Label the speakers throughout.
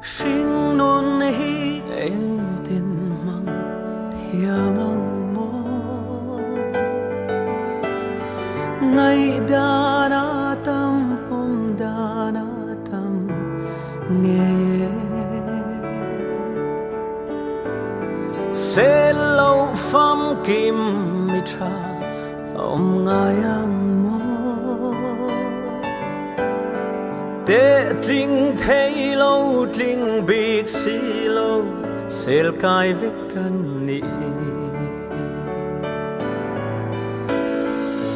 Speaker 1: Hringnun hi en tin mang thia mang mo ngày đana tâm pom đana tâm nghe sẽ lâu pham kim mitra om ngài ang mo te ting thấy lâu ting big si lâu sel kai vekan ni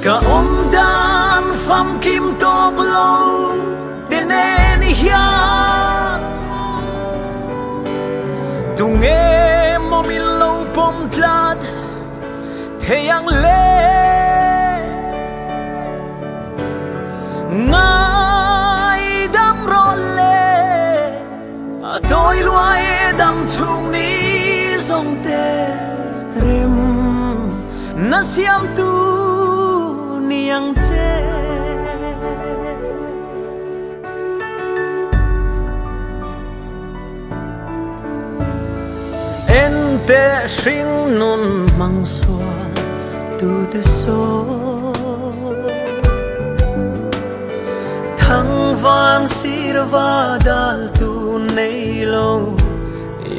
Speaker 1: cả om dan pham kim top lâu te nen hian tu nghe mo mi lâu pom tlat thế yang le ngài đam ro le tôi loay đam chung ni dòng te rim na siam tu niang che en te Hringnun mang suan tu te so thăng van sirva dal tu nei lo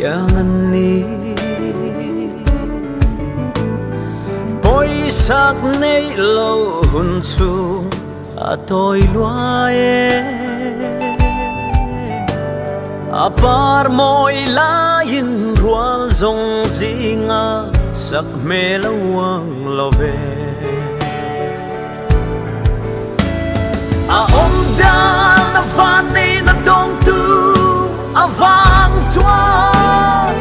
Speaker 1: yang ani poi sak nei lo hun chu a toi luae a par moi la in rual zong zinga sak me lo wang lo ve a om dan a van nei na dong tu a vang chuan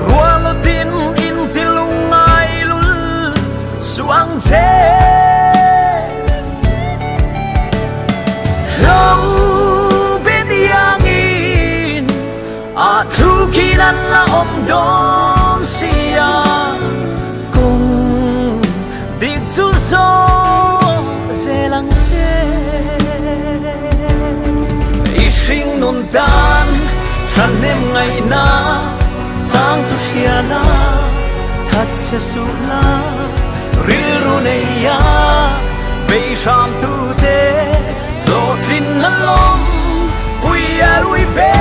Speaker 1: rualo din in tilungai lul suang che lo bediang in a thu kinan la om don sia kung dik chu zo zelang che Hringnun tan tran nem ngày na sang chu hia la that che su la ril ru nei ya be sham tu te lo tin na lom pui a rui ve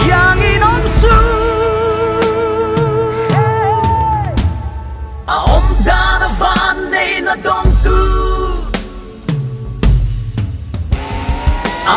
Speaker 1: yang in om su a om dan a van nei na dong tu a